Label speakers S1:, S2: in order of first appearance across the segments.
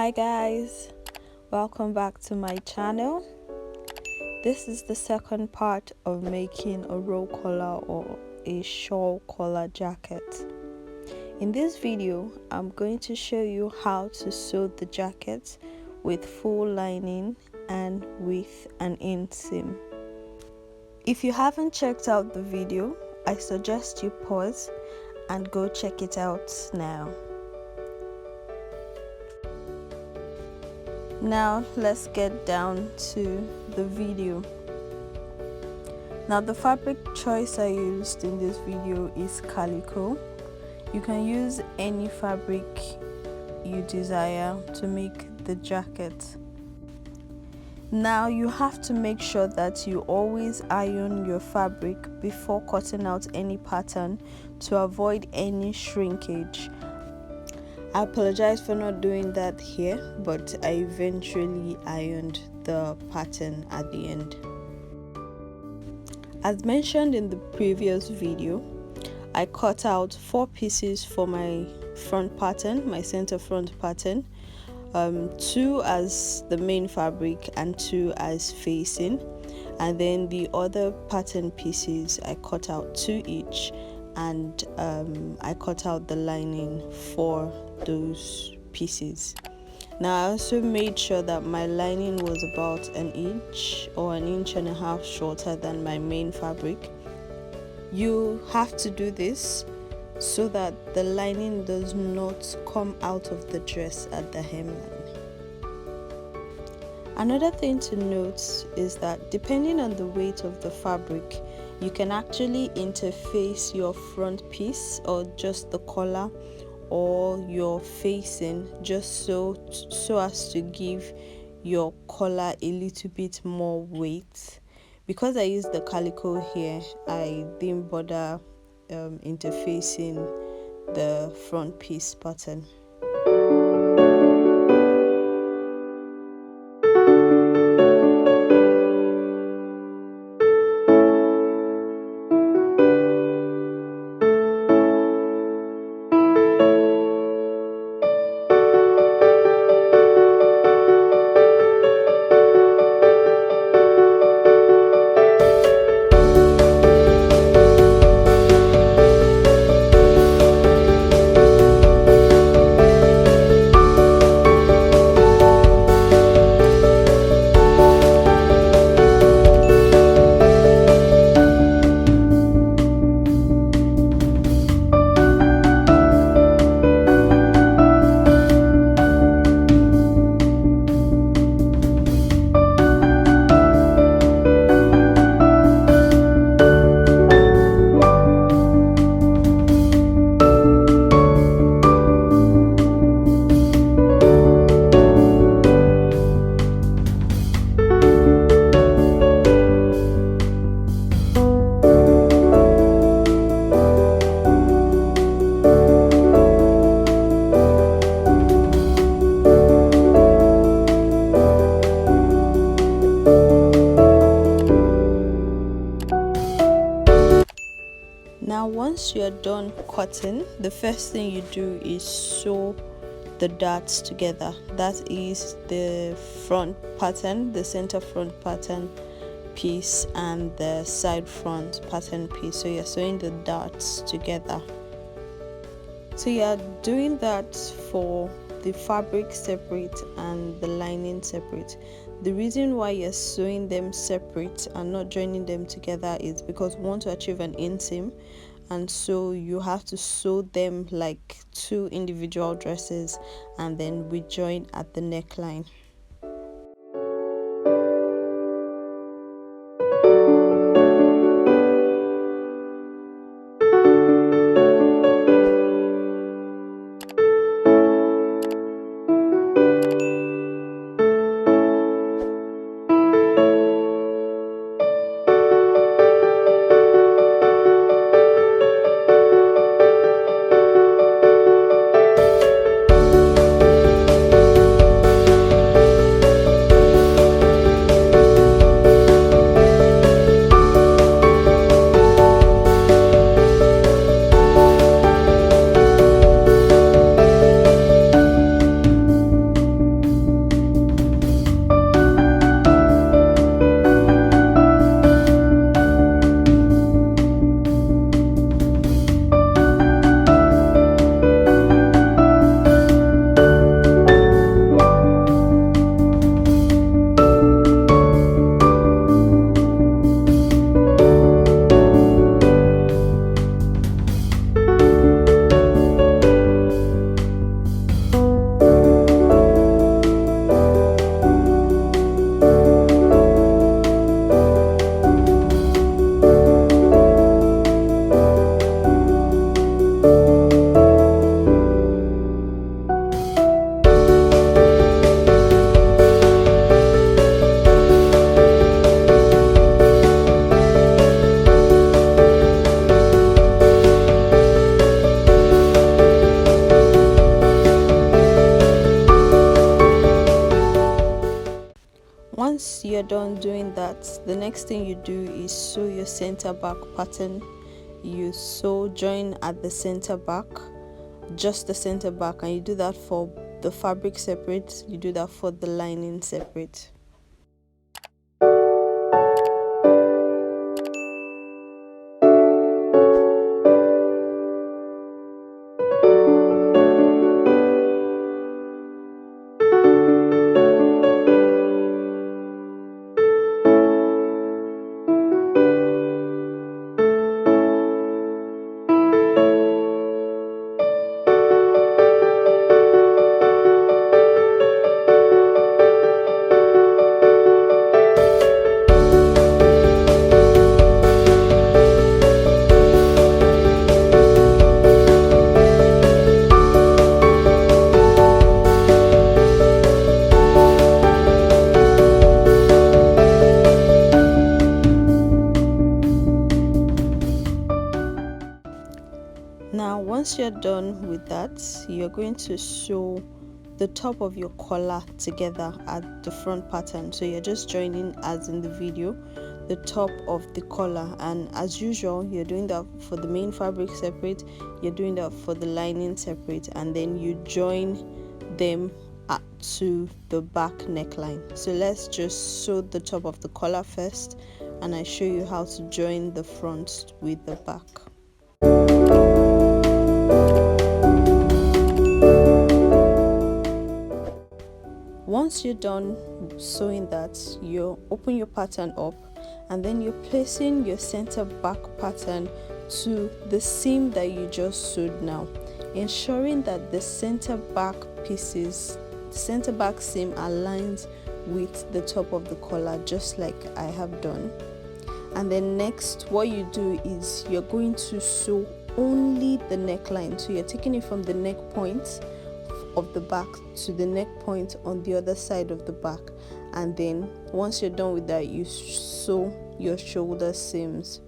S1: Hi guys, welcome back to my channel. This is the second part of making a roll collar or a shawl collar jacket. In this video, I'm going to show you how to sew the jacket with full lining and with an inseam. If you haven't checked out the video, I suggest you pause and go check it out now. Now let's get down to the video. Now the fabric choice I used in this video is calico. You can use any fabric you desire to make the jacket. Now you have to make sure that you always iron your fabric before cutting out any pattern to avoid any shrinkage. I apologize for not doing that here, but I eventually ironed the pattern at the end. As mentioned in the previous video, I cut out 4 pieces for my front pattern, my center front pattern, 2 as the main fabric and 2 as facing, and then the other pattern pieces I cut out 2 each, and I cut out the lining for those pieces. Now I also made sure that my lining was about an inch or an inch and a half shorter than my main fabric. You have to do this so that the lining does not come out of the dress at the hemline. Another thing to note is that depending on the weight of the fabric, you can actually interface your front piece or just the collar or your facing just so as to give your collar a little bit more weight. Because I used the calico here, I didn't bother interfacing the front piece pattern. Now once you're done cutting, the first thing you do is sew the darts together. That is the front pattern, the center front pattern piece, and the side front pattern piece. So you're sewing the darts together. So you're doing that for the fabric separate and the lining separate. The reason why you're sewing them separate and not joining them together is because we want to achieve an inseam, and so you have to sew them like 2 individual dresses, and then we join at the neckline. Once you're done doing that, the next thing you do is sew your center back pattern. You join at the center back, just the center back, and you do that for the fabric separate, you do that for the lining separate. Now once you're done with that, you're going to sew the top of your collar together at the front pattern. So you're just joining, as in the video, the top of the collar, and as usual you're doing that for the main fabric separate, you're doing that for the lining separate, and then you join them to the back neckline. So let's just sew the top of the collar first, and I show you how to join the front with the back. Once you're done sewing that, you open your pattern up, and then you're placing your center back pattern to the seam that you just sewed now, ensuring that the center back pieces, the center back seam aligns with the top of the collar, just like I have done. And then next, what you do is you're going to sew only the neckline. So you're taking it from the neck point of the back to the neck point on the other side of the back, and then once you're done with that, you sew your shoulder seams.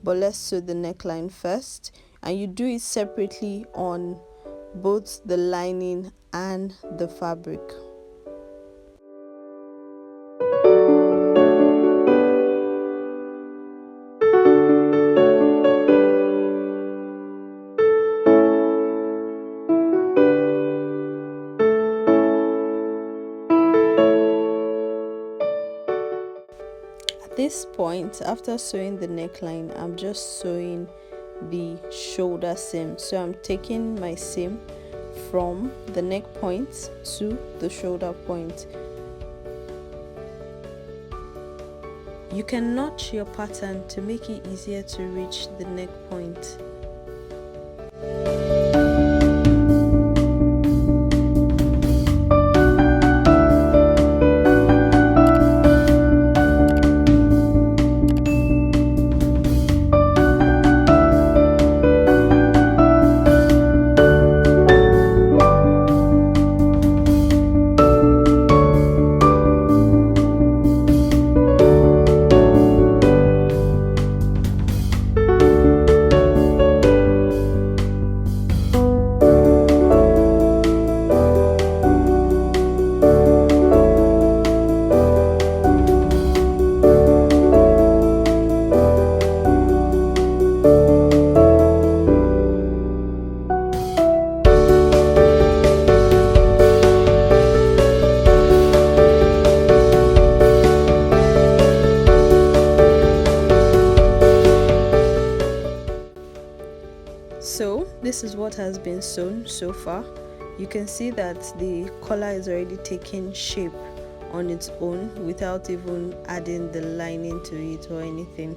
S1: But let's sew the neckline first, and you do it separately on both the lining and the fabric. At this point, after sewing the neckline, I'm just sewing the shoulder seam. So I'm taking my seam from the neck point to the shoulder point. You can notch your pattern to make it easier to reach the neck point. So this is what has been sewn so far. You can see that the collar is already taking shape on its own without even adding the lining to it or anything.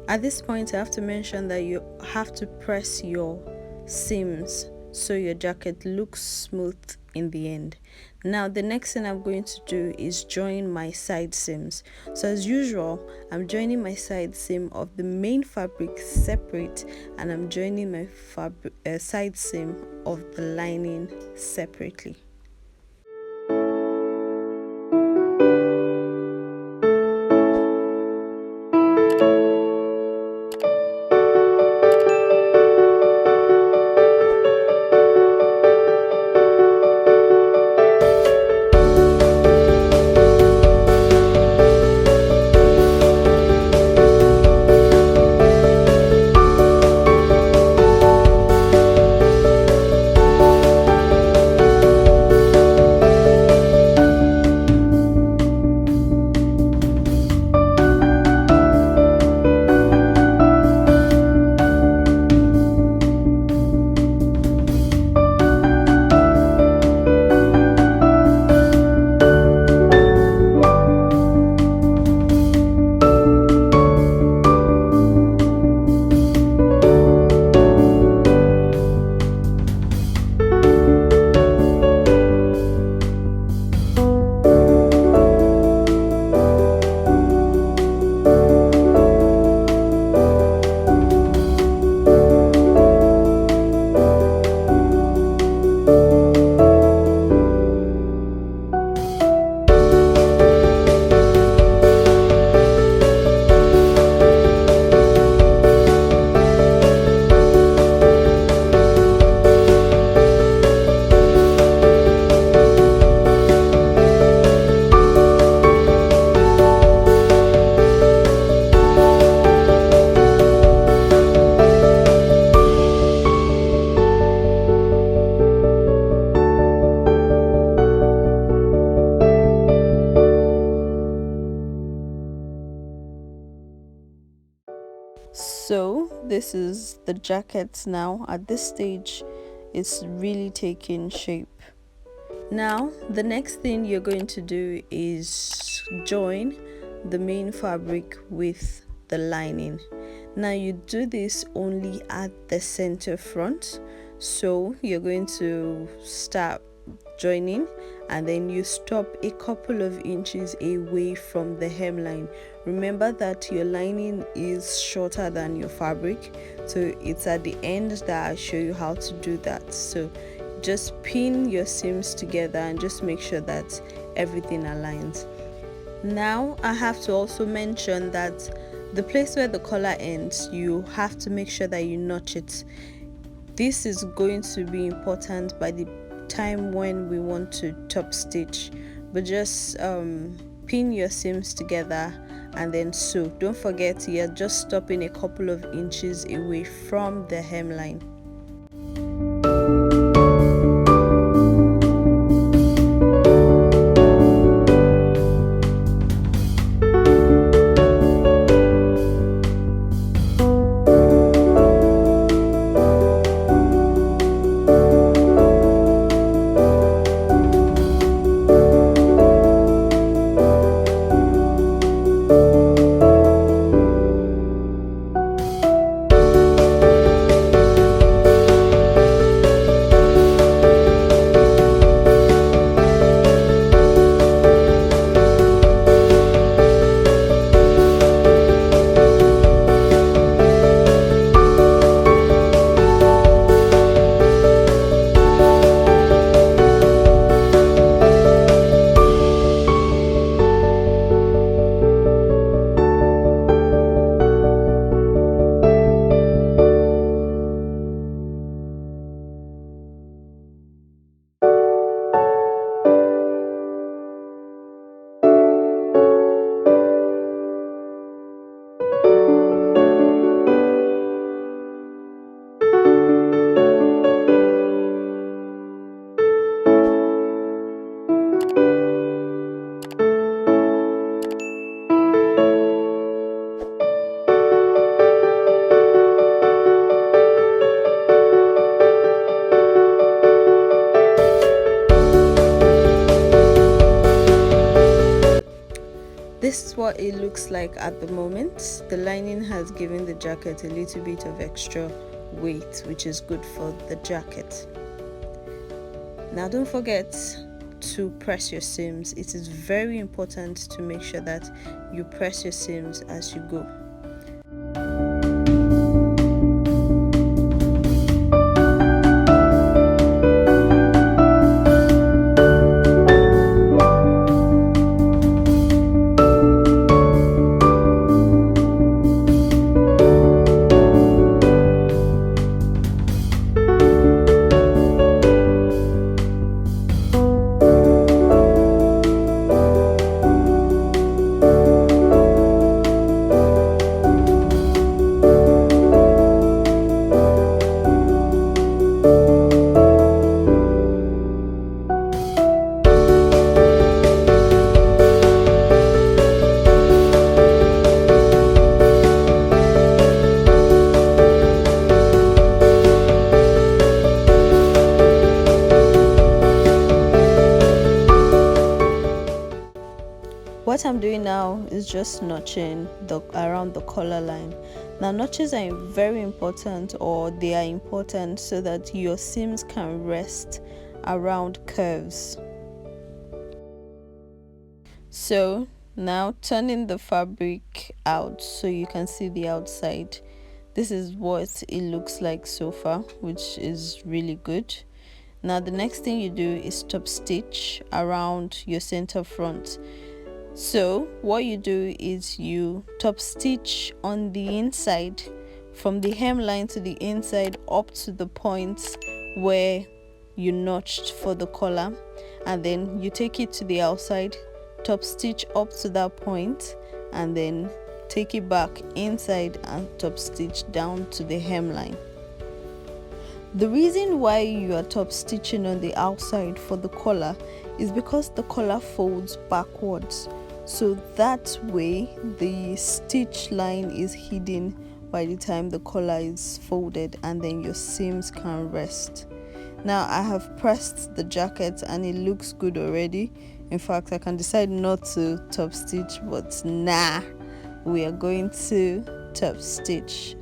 S1: At this point, I have to mention that you have to press your seams so your jacket looks smooth in the end. Now the next thing I'm going to do is join my side seams. So as usual, I'm joining my side seam of the main fabric separate, and I'm joining my side seam of the lining separately. So this is the jacket now. At this stage, it's really taking shape. Now the next thing you're going to do is join the main fabric with the lining. Now you do this only at the center front, so you're going to start joining and then you stop a couple of inches away from the hemline. Remember that your lining is shorter than your fabric, so it's at the end that I show you how to do that. So just pin your seams together and just make sure that everything aligns. Now I have to also mention that the place where the collar ends, you have to make sure that you notch it. This is going to be important by the time when we want to top stitch, but just pin your seams together and then sew. Don't forget, you're just stopping a couple of inches away from the hemline. This is what it looks like at the moment. The lining has given the jacket a little bit of extra weight, which is good for the jacket. Now don't forget to press your seams. It is very important to make sure that you press your seams as you go. What I'm doing now is just notching around the collar line. Now notches are very important, or they are important so that your seams can rest around curves. So now turning the fabric out so you can see the outside. This is what it looks like so far, which is really good. Now the next thing you do is top stitch around your center front. So what you do is you top stitch on the inside from the hemline to the inside up to the point where you notched for the collar, and then you take it to the outside, top stitch up to that point, and then take it back inside and top stitch down to the hemline. The reason why you are top stitching on the outside for the collar is because the collar folds backwards, so that way the stitch line is hidden by the time the collar is folded, and then your seams can rest. Now I have pressed the jacket and it looks good already. In fact, I can decide not to top stitch, but nah, we are going to top stitch.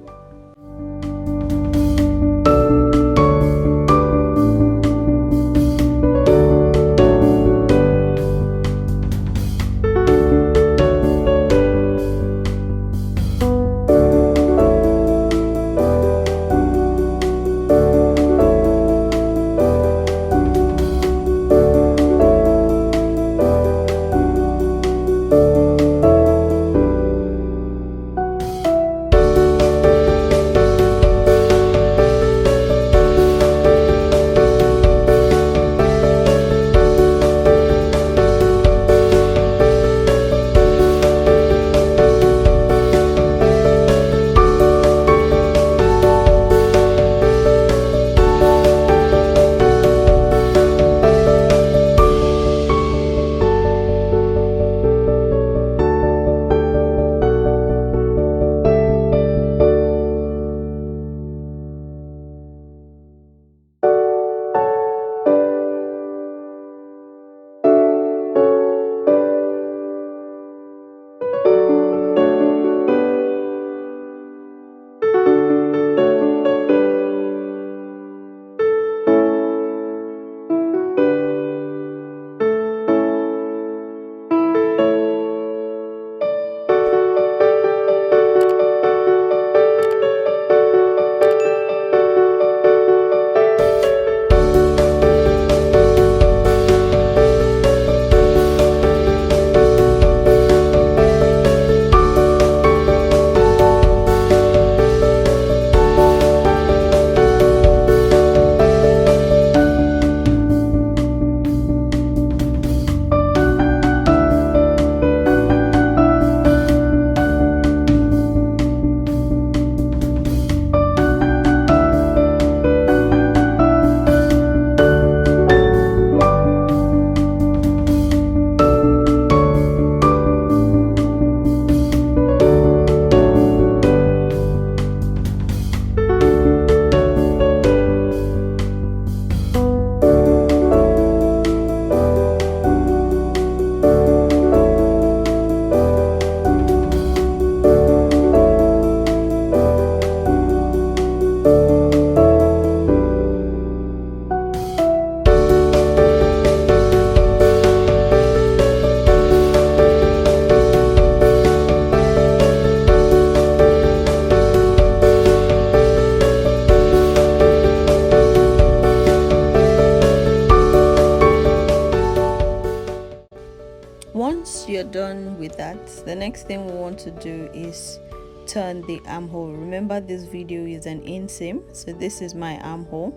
S1: Once you're done with that, the next thing we want to do is turn the armhole. Remember, this video is an inseam, so this is my armhole.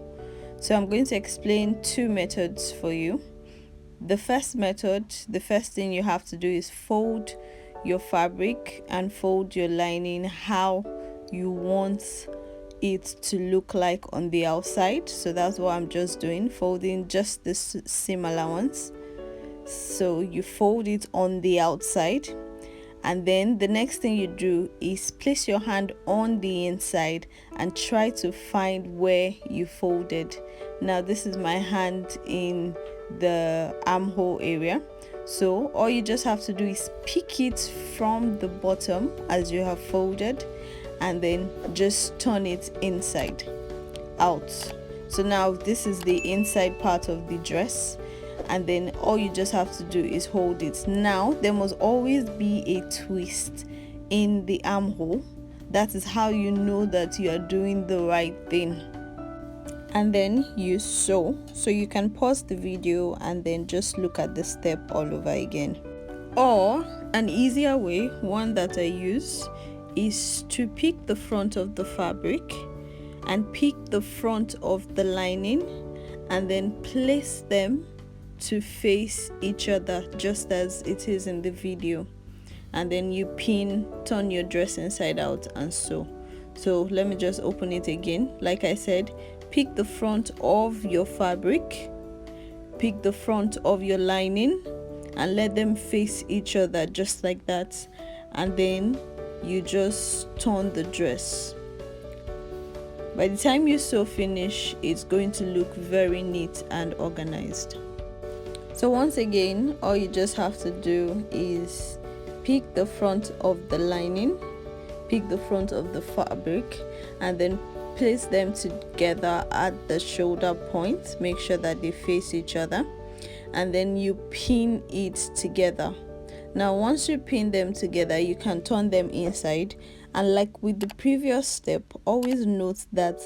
S1: So I'm going to explain two methods for you. The first method, the first thing you have to do is fold your fabric and fold your lining how you want it to look like on the outside. So that's what I'm just doing, folding just this seam allowance. So you fold it on the outside, and then the next thing you do is place your hand on the inside and try to find where you folded. Now this is my hand in the armhole area, so all you just have to do is pick it from the bottom as you have folded, and then just turn it inside out. So now this is the inside part of the dress, and then all you just have to do is hold it. Now there must always be a twist in the armhole. That is how you know that you are doing the right thing. And then you sew. So you can pause the video and then just look at the step all over again. Or an easier way, one that I use, is to pick the front of the fabric and pick the front of the lining and then place them to face each other just as it is in the video, and then you turn your dress inside out and sew. So let me just open it again. Like I said, pick the front of your fabric, pick the front of your lining, and let them face each other just like that, and then you just turn the dress. By the time you sew finish, it's going to look very neat and organized. So once again, all you just have to do is pick the front of the lining, pick the front of the fabric, and then place them together at the shoulder point. Make sure that they face each other, and then you pin it together. Now once you pin them together, you can turn them inside, and like with the previous step, always note that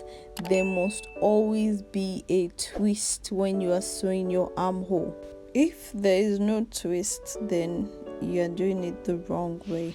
S1: there must always be a twist when you are sewing your armhole. If there is no twist, then you are doing it the wrong way.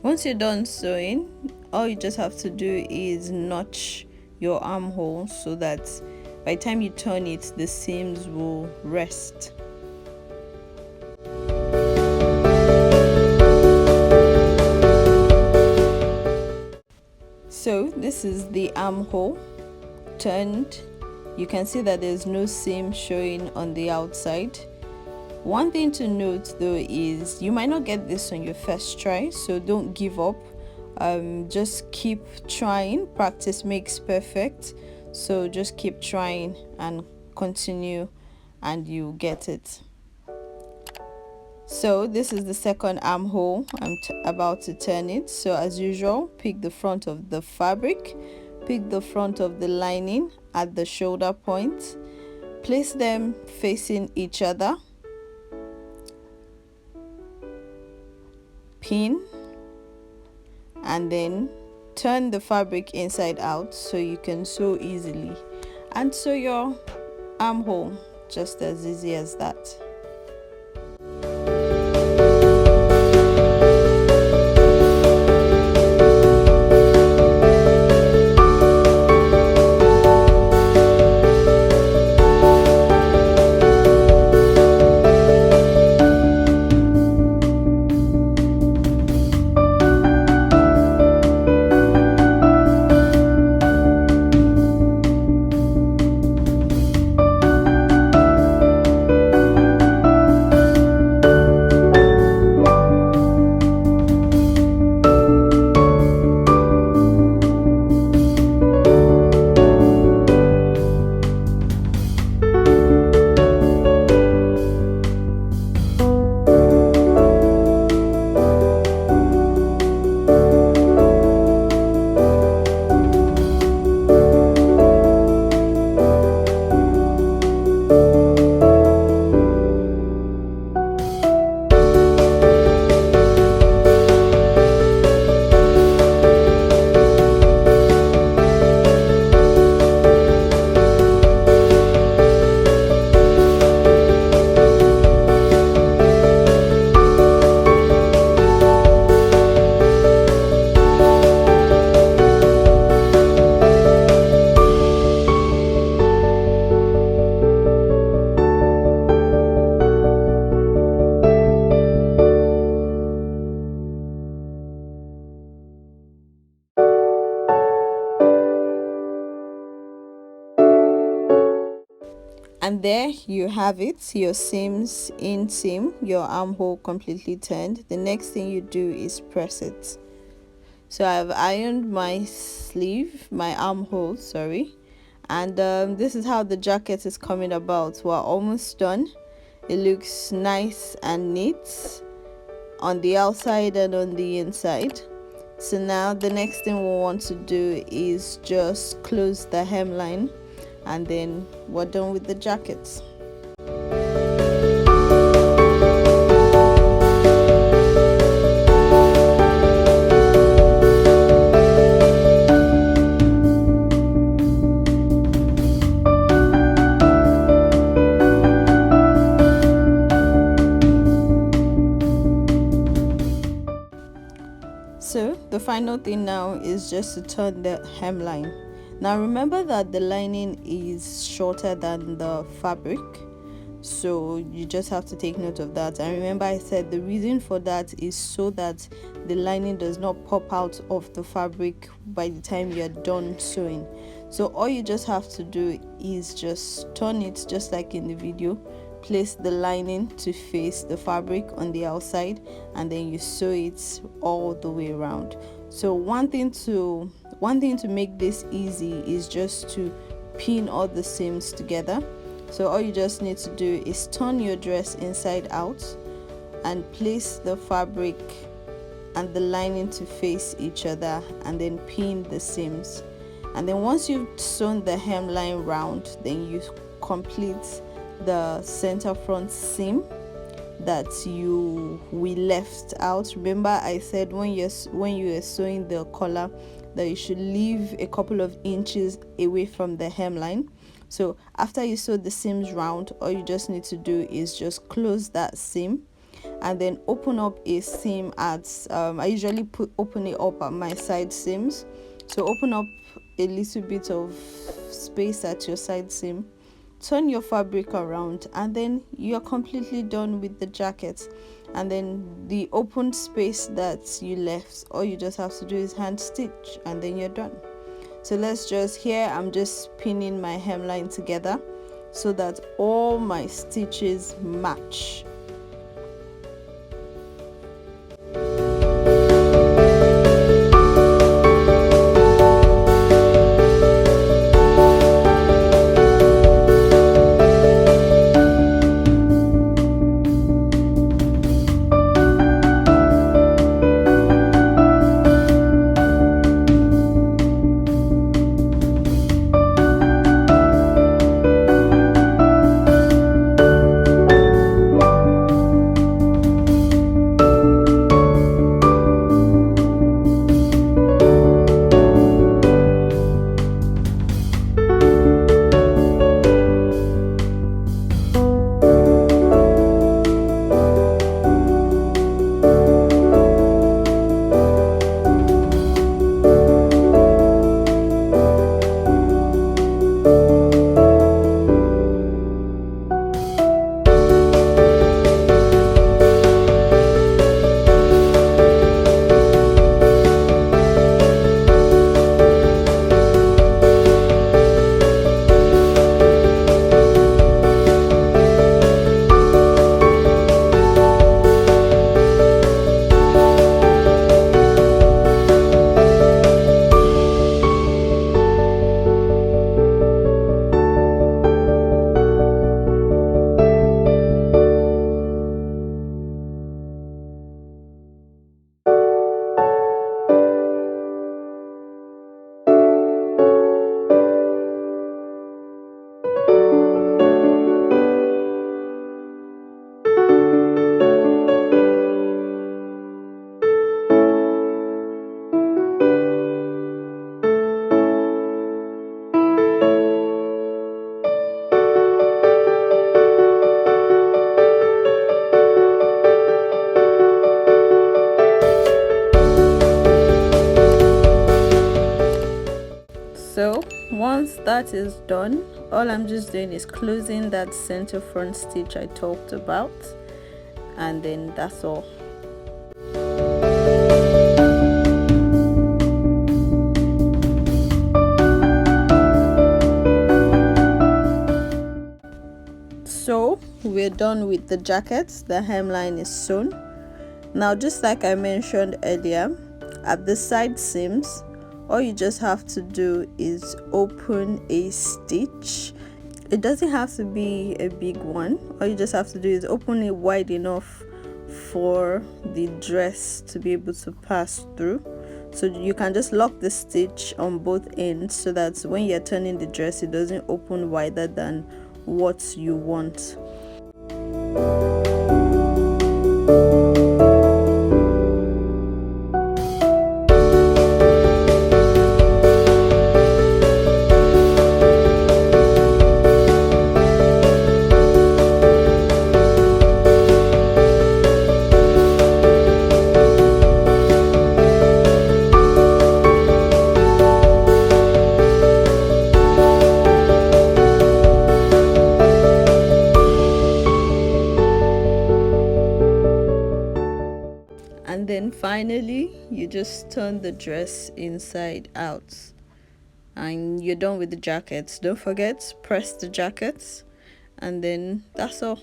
S1: Once you're done sewing, all you just have to do is notch your armhole so that by the time you turn it, the seams will rest. So this is the armhole turned. You can see that there's no seam showing on the outside. One thing to note though is you might not get this on your first try, so don't give up. Just keep trying. Practice makes perfect, so just keep trying and continue and you get it. So this is the second armhole. I'm about to turn it. So as usual, pick the front of the fabric, pick the front of the lining at the shoulder point, place them facing each other, pin, and then turn the fabric inside out so you can sew easily, and sew your armhole just as easy as that. And there you have it, your seams inseam, your armhole completely turned. The next thing you do is press it. So I've ironed my sleeve, my armhole, sorry, and this is how the jacket is coming about. We're almost done. It looks nice and neat on the outside and on the inside. So now the next thing we want to do is just close the hemline, and then we're done with the jackets. So the final thing now is just to turn the hemline. Now remember that the lining is shorter than the fabric, so you just have to take note of that. And remember, I said the reason for that is so that the lining does not pop out of the fabric by the time you're done sewing. So all you just have to do is just turn it just like in the video. Place the lining to face the fabric on the outside, and then you sew it all the way around. So one thing to make this easy is just to pin all the seams together. So all you just need to do is turn your dress inside out and place the fabric and the lining to face each other, and then pin the seams. And then once you've sewn the hemline round, then you complete the center front seam that we left out. Remember, I said when you are sewing the collar that you should leave a couple of inches away from the hemline. So after you sew the seams round, all you just need to do is just close that seam and then open up a seam at I usually open it up at my side seams. So open up a little bit of space at your side seam, turn your fabric around, and then you're completely done with the jacket. And then the open space that you left, all you just have to do is hand stitch, and then you're done. So let's just, here I'm just pinning my hemline together so that all my stitches match. So once that is done, all I'm just doing is closing that center front stitch I talked about, and then that's all. So we're done with the jacket. The hemline is sewn. Now, just like I mentioned earlier, At the side seams, all you just have to do is open a stitch. It doesn't have to be a big one. All you just have to do is open it wide enough for the dress to be able to pass through. So you can just lock the stitch on both ends so that when you're turning the dress, it doesn't open wider than what you want. And then finally you just turn the dress inside out and you're done with the jackets. Don't forget, press the jackets, and then that's all.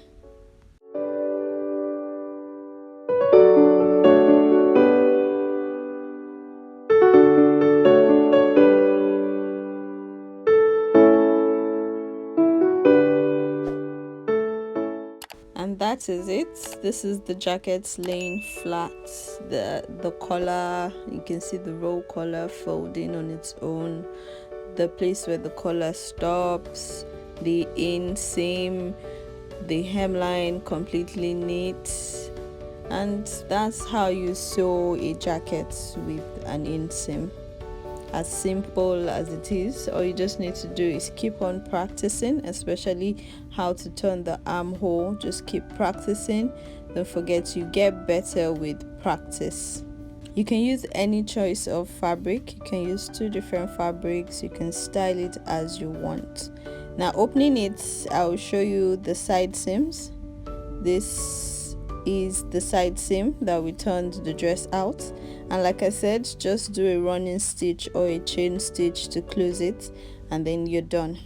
S1: And that is it. This is the jacket laying flat. The collar, you can see the roll collar folding on its own, the place where the collar stops, the inseam, the hemline completely neat. And that's how you sew a jacket with an inseam. As simple as it is, all you just need to do is keep on practicing, especially how to turn the armhole. Just keep practicing. Don't forget, you get better with practice. You can use any choice of fabric. You can use 2 different fabrics. You can style it as you want. Now opening it, I'll show you the side seams. This is the side seam that we turned the dress out, and like I said, just do a running stitch or a chain stitch to close it, and then you're done.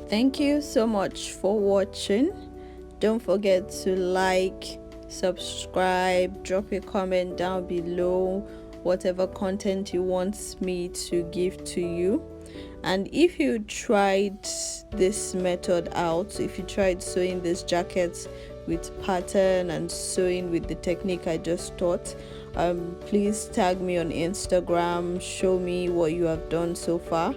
S1: Thank you so much for watching. Don't forget to like, subscribe, drop a comment down below, whatever content you want me to give to you. And if you tried this method out, if you tried sewing this jacket with pattern and sewing with the technique I just taught, please tag me on Instagram, show me what you have done so far.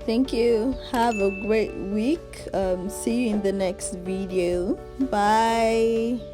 S1: Thank you. Have a great week. See you in the next video. Bye.